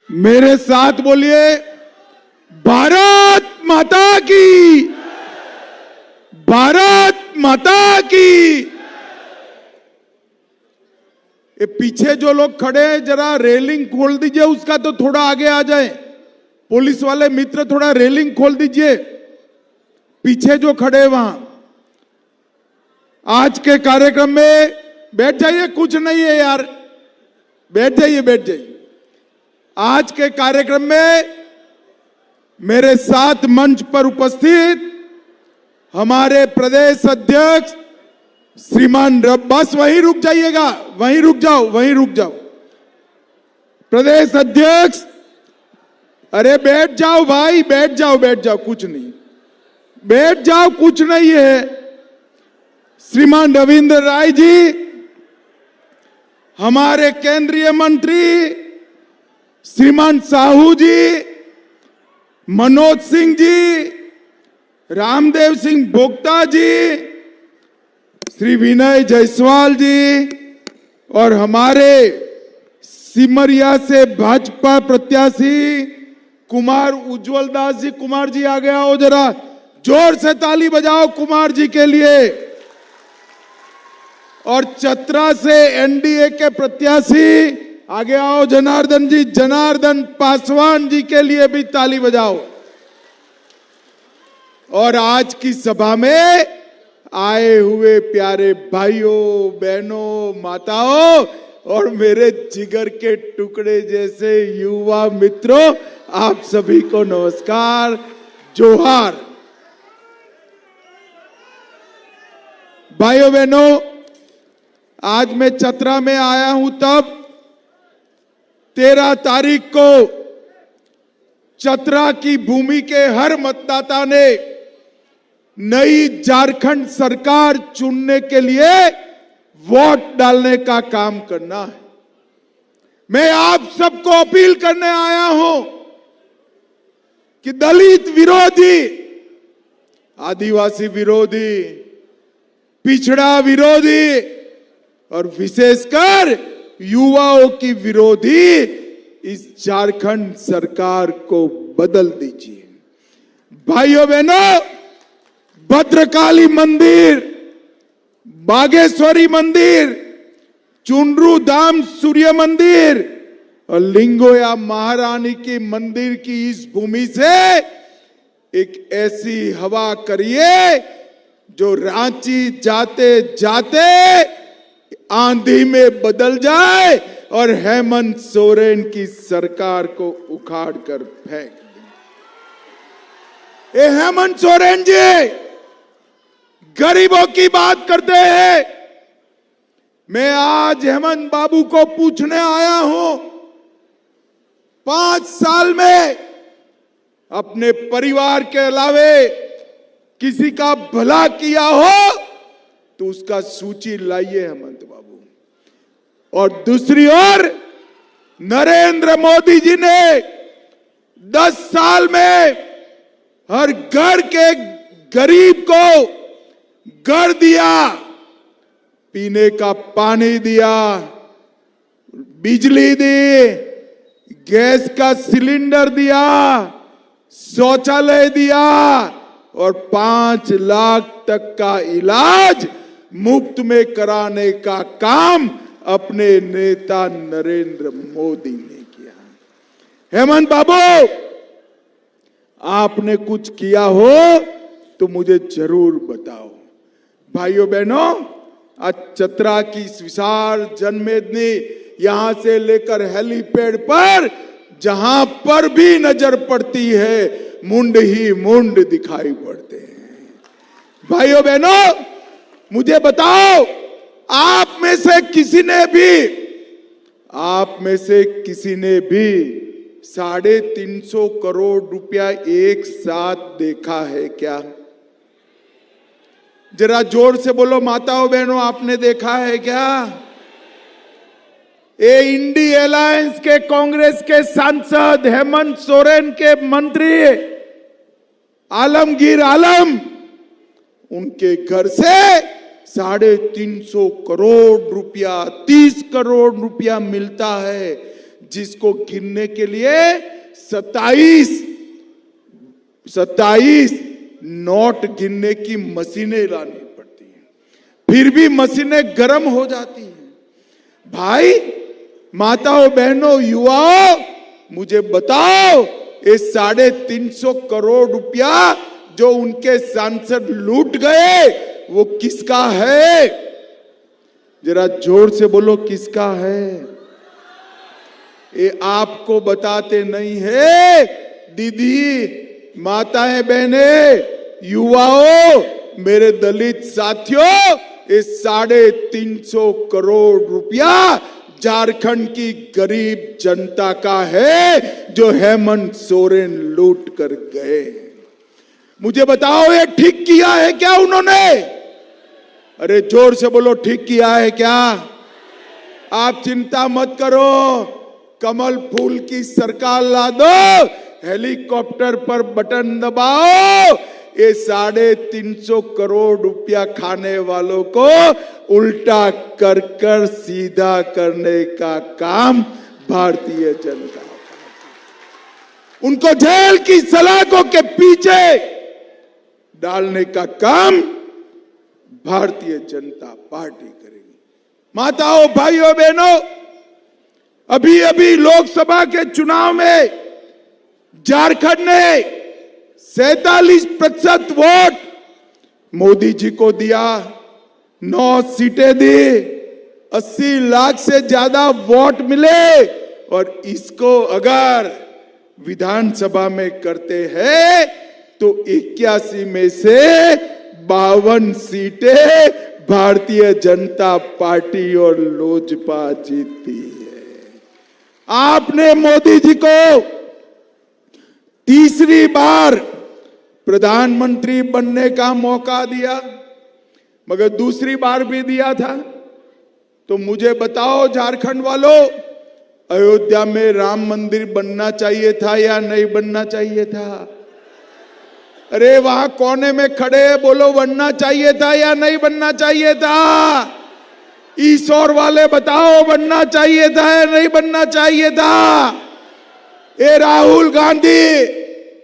मेरे साथ बोलिए, भारत माता की, भारत माता की। ये पीछे जो लोग खड़े हैं जरा रेलिंग खोल दीजिए, उसका तो थोड़ा आगे आ जाए। पुलिस वाले मित्र थोड़ा रेलिंग खोल दीजिए, पीछे जो खड़े हैं वहां। आज के कार्यक्रम में बैठ जाइए, कुछ नहीं है यार, बैठ जाइए बैठ जाइए। आज के कार्यक्रम में मेरे साथ मंच पर उपस्थित हमारे प्रदेश अध्यक्ष श्रीमान बस वहीं रुक जाइएगा, वहीं रुक जाओ, वहीं रुक जाओ। प्रदेश अध्यक्ष, अरे बैठ जाओ भाई, बैठ जाओ, बैठ जाओ, कुछ नहीं, बैठ जाओ, कुछ नहीं है। श्रीमान रविंद्र राय जी, हमारे केंद्रीय मंत्री श्रीमान साहू जी, मनोज सिंह जी, रामदेव सिंह भोक्ता जी, श्री विनय जायसवाल जी और हमारे सिमरिया से भाजपा प्रत्याशी कुमार उज्जवल दास जी। कुमार जी आ गया हो, जरा जोर से ताली बजाओ कुमार जी के लिए। और चतरा से एनडीए के प्रत्याशी आगे आओ जनार्दन जी, जनार्दन पासवान जी के लिए भी ताली बजाओ। और आज की सभा में आए हुए प्यारे भाइयों बहनों माताओं और मेरे जिगर के टुकड़े जैसे युवा मित्रों, आप सभी को नमस्कार, जोहार। भाइयों बहनों, आज मैं चतरा में आया हूं तब 13 तारीख को चतरा की भूमि के हर मतदाता ने नई झारखंड सरकार चुनने के लिए वोट डालने का काम करना है। मैं आप सबको अपील करने आया हूं कि दलित विरोधी, आदिवासी विरोधी, पिछड़ा विरोधी और विशेषकर युवाओं की विरोधी इस झारखंड सरकार को बदल दीजिए। भाइयों बहनों, भद्रकाली मंदिर, बागेश्वरी मंदिर, चुनरू धाम सूर्य मंदिर और लिंगोया महारानी की मंदिर की इस भूमि से एक ऐसी हवा करिए जो रांची जाते जाते आंधी में बदल जाए और हेमंत सोरेन की सरकार को उखाड़ कर फेंक दे। ये हेमंत सोरेन जी गरीबों की बात करते हैं। मैं आज हेमंत बाबू को पूछने आया हूं, 5 साल में अपने परिवार के अलावे किसी का भला किया हो तो उसका सूची लाइए हेमंत बाबू। और दूसरी ओर नरेंद्र मोदी जी ने 10 साल में हर घर के गरीब को घर दिया, पीने का पानी दिया, बिजली दी, गैस का सिलेंडर दिया, शौचालय दिया और 5 लाख तक का इलाज मुफ्त में कराने का काम अपने नेता नरेंद्र मोदी ने किया। हेमंत बाबू, आपने कुछ किया हो तो मुझे जरूर बताओ। भाइयों बहनों, आज चतरा की इस विशाल जनमेदनी, यहां से लेकर हेलीपैड पर जहां पर भी नजर पड़ती है मुंड ही मुंड दिखाई पड़ते हैं। भाइयों बहनों, मुझे बताओ, आप में से किसी ने भी 350 करोड़ रुपया एक साथ देखा है क्या? जरा जोर से बोलो माताओं बहनों, आपने देखा है क्या? ये इंडी अलायंस के कांग्रेस के सांसद हेमंत सोरेन के मंत्री आलमगीर आलम, उनके घर से 350 करोड़ रुपया, 30 करोड़ रुपया मिलता है। जिसको गिनने के लिए 27 नोट गिनने की मशीनें लानी पड़ती हैं, फिर भी मशीनें गर्म हो जाती हैं। भाई, माताओं, बहनों, युवाओं, मुझे बताओ, ये 350 करोड़ रुपया जो उनके सांसद लूट गए वो किसका है? जरा जोर से बोलो, किसका है? ये आपको बताते नहीं है। दीदी, माताएं, बहनें, युवाओं, मेरे दलित साथियों, ये 350 करोड़ रुपया झारखंड की गरीब जनता का है जो हेमंत सोरेन लूट कर गए। मुझे बताओ, ये ठीक किया है क्या उन्होंने? अरे जोर से बोलो, ठीक किया है क्या? आप चिंता मत करो, कमल फूल की सरकार ला दो, हेलीकॉप्टर पर बटन दबाओ, ये 350 करोड़ रुपया खाने वालों को उल्टा कर कर सीधा करने का काम भारतीय जनता पार्टी, उनको जेल की सलाखों के पीछे डालने का काम भारतीय जनता पार्टी करेगी। माताओं, भाइयों, बहनों, अभी अभी लोकसभा के चुनाव में झारखंड ने 47% वोट मोदी जी को दिया, 9 सीटें दी, 80 लाख से ज्यादा वोट मिले, और इसको अगर विधानसभा में करते हैं तो 81 में से 52 सीटें भारतीय जनता पार्टी और लोजपा जीतती है। आपने मोदी जी को तीसरी बार प्रधानमंत्री बनने का मौका दिया, मगर दूसरी बार भी दिया था। तो मुझे बताओ झारखंड वालों, अयोध्या में राम मंदिर बनना चाहिए था या नहीं बनना चाहिए था? अरे वहां कोने में खड़े हैं, बोलो, बनना चाहिए था या नहीं बनना चाहिए था? ईश्वर वाले बताओ, बनना चाहिए था या नहीं बनना चाहिए था? ये राहुल गांधी,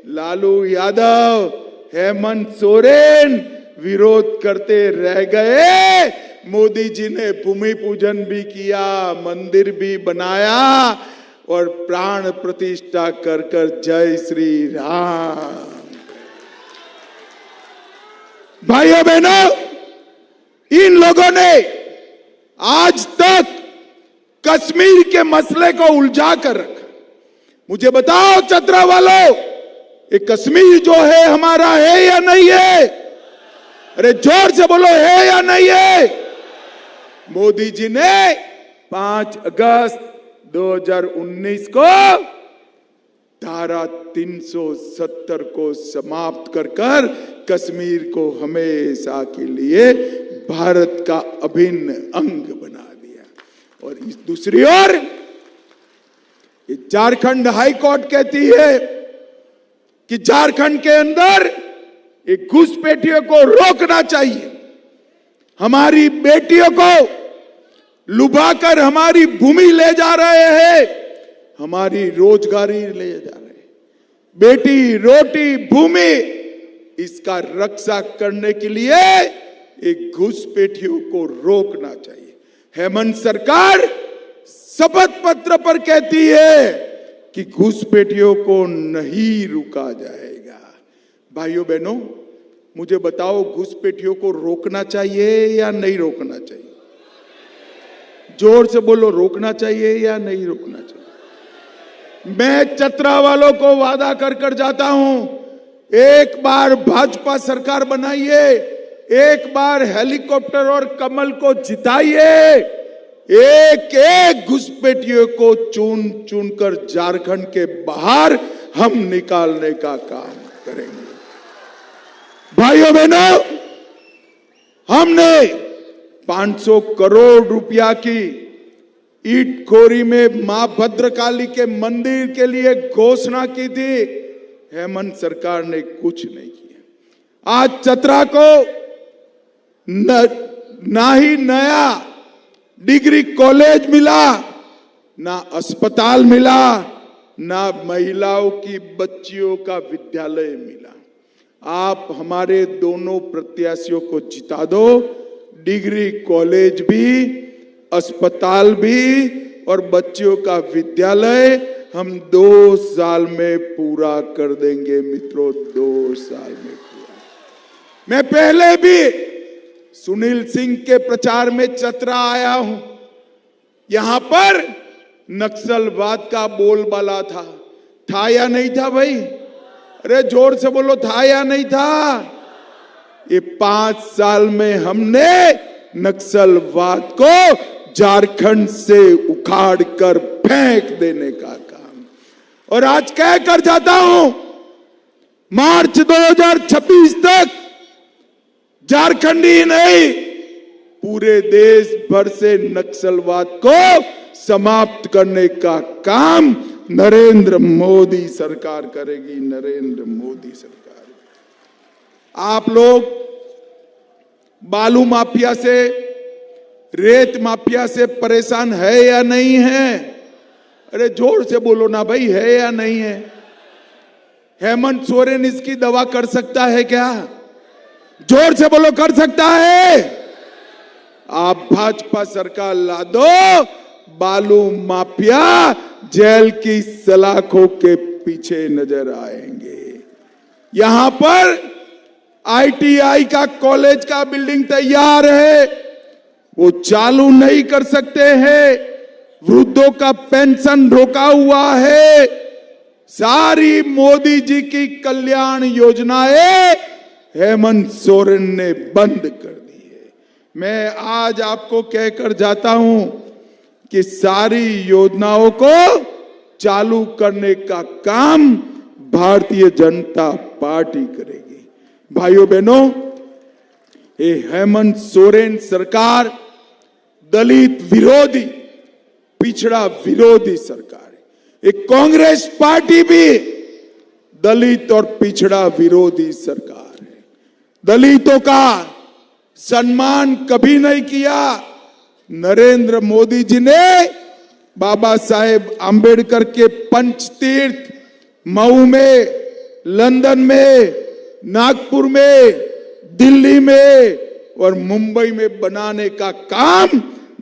लालू यादव, हेमंत सोरेन विरोध करते रह गए। मोदी जी ने भूमि पूजन भी किया, मंदिर भी बनाया और प्राण प्रतिष्ठा कर कर जय श्री राम। भाइयों, बहनों, इन लोगों ने आज तक कश्मीर के मसले को उलझा कर रखा। मुझे बताओ चतरा वालों, ये कश्मीर जो है हमारा है या नहीं है? अरे जोर से बोलो, है या नहीं है? मोदी जी ने 5 अगस्त 2019 को धारा 370 को समाप्त कर कर कश्मीर को हमेशा के लिए भारत का अभिन्न अंग बना दिया। और इस दूसरी ओर झारखंड हाई कोर्ट कहती है कि झारखंड के अंदर एक घुसपैठियों को रोकना चाहिए। हमारी बेटियों को लुभाकर हमारी भूमि ले जा रहे हैं, हमारी रोजगारी ले जा रहे हैं। बेटी, रोटी, भूमि, इसका रक्षा करने के लिए एक घुसपैठियों को रोकना चाहिए। हेमंत सरकार शपथ पत्र पर कहती है कि घुसपैठियों को नहीं रुका जाएगा। भाइयों, बहनों, मुझे बताओ, घुसपैठियों को रोकना चाहिए या नहीं रोकना चाहिए? जोर से बोलो, रोकना चाहिए या नहीं रोकना चाहिए? मैं चतरा वालों को वादा कर कर जाता हूं, एक बार भाजपा सरकार बनाइए, एक बार हेलीकॉप्टर और कमल को जिताइए, एक एक घुसपैठियों को चुन चुन कर झारखंड के बाहर हम निकालने का काम करेंगे। भाइयों, बहनों, हमने 500 करोड़ रुपया की ईट खोरी में मां भद्रकाली के मंदिर के लिए घोषणा की थी, हेमंत सरकार ने कुछ नहीं किया। आज चतरा को ना ही नया डिग्री कॉलेज मिला, ना अस्पताल मिला, ना महिलाओं की बच्चियों का विद्यालय मिला। आप हमारे दोनों प्रत्याशियों को जिता दो, डिग्री कॉलेज भी, अस्पताल भी और बच्चियों का विद्यालय हम 2 साल में पूरा कर देंगे मित्रों, 2 साल में पूरा। मैं पहले भी सुनील सिंह के प्रचार में चतरा आया हूं। यहां पर नक्सलवाद का बोलबाला था या नहीं था भाई? अरे जोर से बोलो, था या नहीं था? ये 5 साल में हमने नक्सलवाद को झारखंड से उखाड़ कर फेंक देने का काम, और आज कह कर जाता हूं, मार्च 2026 तक झारखंड ही नहीं पूरे देश भर से नक्सलवाद को समाप्त करने का काम नरेंद्र मोदी सरकार करेगी, नरेंद्र मोदी सरकार। आप लोग बालू माफिया से, रेत माफिया से परेशान है या नहीं है? अरे जोर से बोलो ना भाई, है या नहीं है? हेमंत सोरेन इसकी दवा कर सकता है क्या? जोर से बोलो, कर सकता है? आप भाजपा सरकार ला दो, बालू माफिया जेल की सलाखों के पीछे नजर आएंगे। यहां पर आईटीआई का कॉलेज का बिल्डिंग तैयार है, वो चालू नहीं कर सकते हैं। वृद्धों का पेंशन रोका हुआ है। सारी मोदी जी की कल्याण योजनाएं हेमंत सोरेन ने बंद कर दी है। मैं आज आपको कहकर जाता हूं कि सारी योजनाओं को चालू करने का काम भारतीय जनता पार्टी करेगी। भाइयों बहनों, ये हेमंत सोरेन सरकार दलित विरोधी, पिछड़ा विरोधी सरकार है। एक कांग्रेस पार्टी भी दलित और पिछड़ा विरोधी सरकार है। दलितों का सम्मान कभी नहीं किया। नरेंद्र मोदी जी ने बाबा साहेब आंबेडकर के पंचतीर्थ मऊ में, लंदन में, नागपुर में, दिल्ली में और मुंबई में बनाने का काम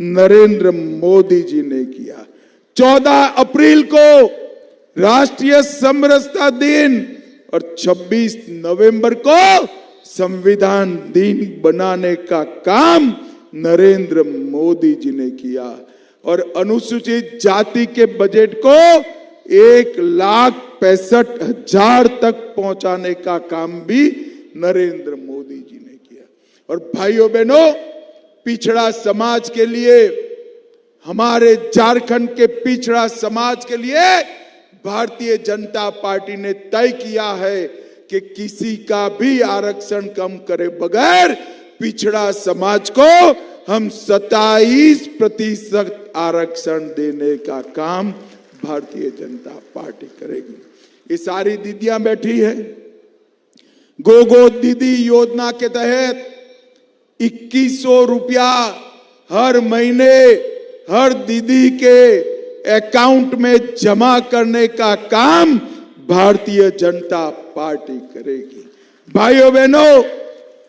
नरेंद्र मोदी जी ने किया। 14 अप्रैल को राष्ट्रीय समरसता दिन और 26 नवंबर को संविधान दिन बनाने का काम नरेंद्र मोदी जी ने किया। और अनुसूचित जाति के बजट को 1,65,000 तक पहुंचाने का काम भी नरेंद्र मोदी जी ने किया। और भाइयों बहनों, पिछड़ा समाज के लिए, हमारे झारखंड के पिछड़ा समाज के लिए भारतीय जनता पार्टी ने तय किया है कि किसी का भी आरक्षण कम करे बगैर पिछड़ा समाज को हम 27% आरक्षण देने का काम भारतीय जनता पार्टी करेगी। ये सारी दीदियां बैठी है। गो दीदी योजना के तहत 2100 रुपया हर महीने हर दीदी के अकाउंट में जमा करने का काम भारतीय जनता पार्टी करेगी। भाइयों बहनों,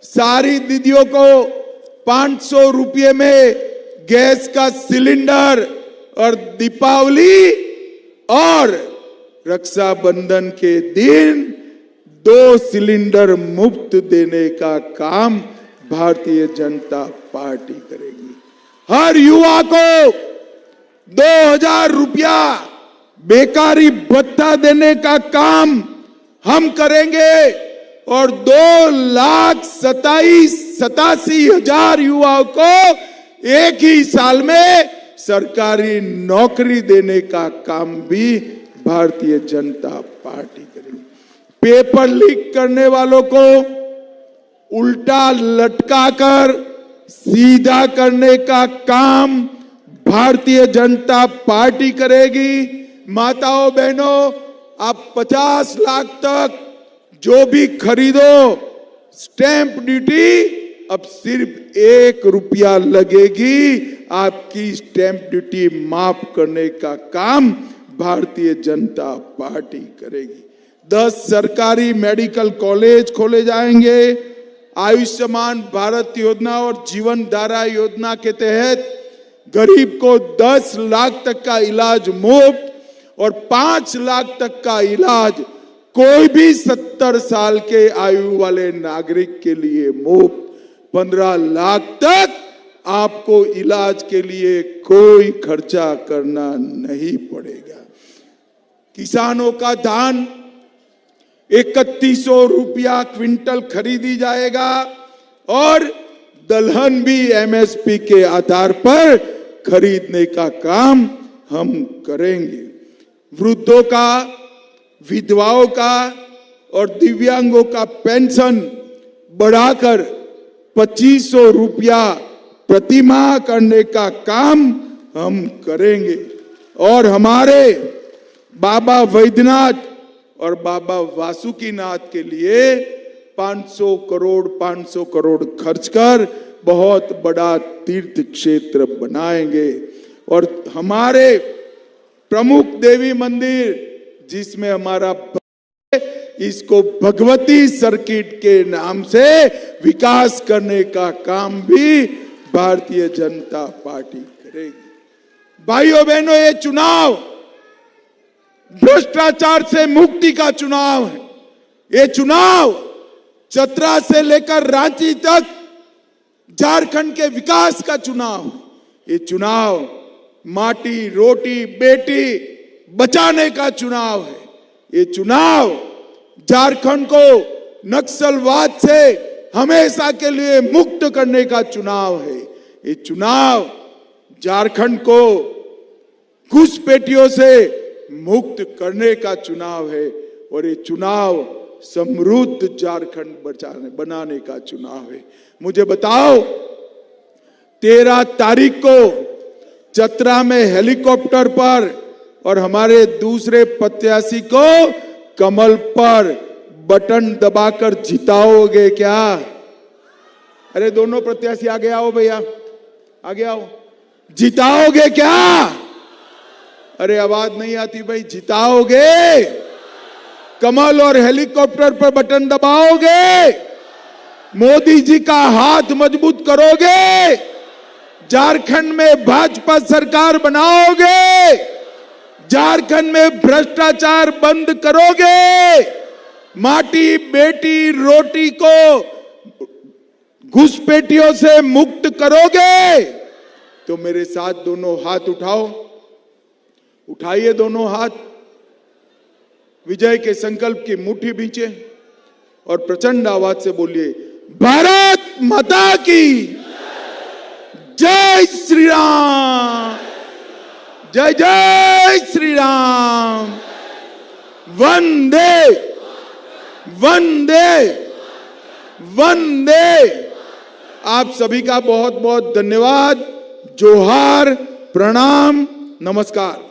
सारी दीदियों को 500 रुपये में गैस का सिलेंडर और दीपावली और रक्षाबंधन के दिन 2 सिलेंडर मुफ्त देने का काम भारतीय जनता पार्टी करेगी। हर युवा को 2000 रुपया बेकारी भत्ता देने का काम हम करेंगे और 2,87,000 युवाओं को एक ही साल में सरकारी नौकरी देने का काम भी भारतीय जनता पार्टी करेगी। पेपर लीक करने वालों को उल्टा लटकाकर सीधा करने का काम भारतीय जनता पार्टी करेगी। माताओं बहनों, आप 50 लाख तक जो भी खरीदो, स्टैंप ड्यूटी अब सिर्फ 1 रुपया लगेगी आपकी स्टैंप ड्यूटी माफ करने का काम भारतीय जनता पार्टी करेगी। 10 सरकारी मेडिकल कॉलेज खोले जाएंगे। आयुष्मान भारत योजना और जीवन धारा योजना के तहत गरीब को 10 लाख तक का इलाज मुफ्त और 5 लाख तक का इलाज कोई भी 70 साल के आयु वाले नागरिक के लिए मुफ्त। 15 लाख तक आपको इलाज के लिए कोई खर्चा करना नहीं पड़ेगा। किसानों का धान 3100 रुपया क्विंटल खरीदी जाएगा और दलहन भी एमएसपी के आधार पर खरीदने का काम हम करेंगे। वृद्धों का, विधवाओं का और दिव्यांगों का पेंशन बढ़ाकर 2500 रुपया प्रति माह करने का काम हम करेंगे और हमारे बाबा वैद्यनाथ और बाबा वासुकीनाथ के लिए 500 करोड़ खर्च कर बहुत बड़ा तीर्थ क्षेत्र बनाएंगे। और हमारे प्रमुख देवी मंदिर जिसमें हमारा इसको भगवती सर्किट के नाम से विकास करने का काम भी भारतीय जनता पार्टी करेगी। भाइयों बहनों, ये चुनाव भ्रष्टाचार से मुक्ति का चुनाव है। ये चुनाव चतरा से लेकर रांची तक झारखंड के विकास का चुनाव है। ये चुनाव माटी, रोटी, बेटी बचाने का चुनाव है। ये चुनाव झारखंड को नक्सलवाद से हमेशा के लिए मुक्त करने का चुनाव है। ये चुनाव झारखंड को घुसपैठियों से मुक्त करने का चुनाव है और ये चुनाव समृद्ध झारखंड बनाने का चुनाव है। मुझे बताओ, 13 तारीख को चतरा में हेलीकॉप्टर पर और हमारे दूसरे प्रत्याशी को कमल पर बटन दबाकर जिताओगे क्या? अरे दोनों प्रत्याशी आगे आओ भैया, आगे आओ। जिताओगे क्या? अरे आवाज नहीं आती भाई। जिताओगे? कमल और हेलीकॉप्टर पर बटन दबाओगे? मोदी जी का हाथ मजबूत करोगे? झारखंड में भाजपा सरकार बनाओगे? झारखंड में भ्रष्टाचार बंद करोगे? माटी, बेटी, रोटी को घुसपैठियों से मुक्त करोगे? तो मेरे साथ दोनों हाथ उठाओ। उठाइए दोनों हाथ, विजय के संकल्प की मुट्ठी भींचे और प्रचंड आवाज से बोलिए, भारत माता की जय श्री राम, जय जय श्री राम, वंदे वंदे वंदे। आप सभी का बहुत बहुत धन्यवाद। जोहार, प्रणाम, नमस्कार।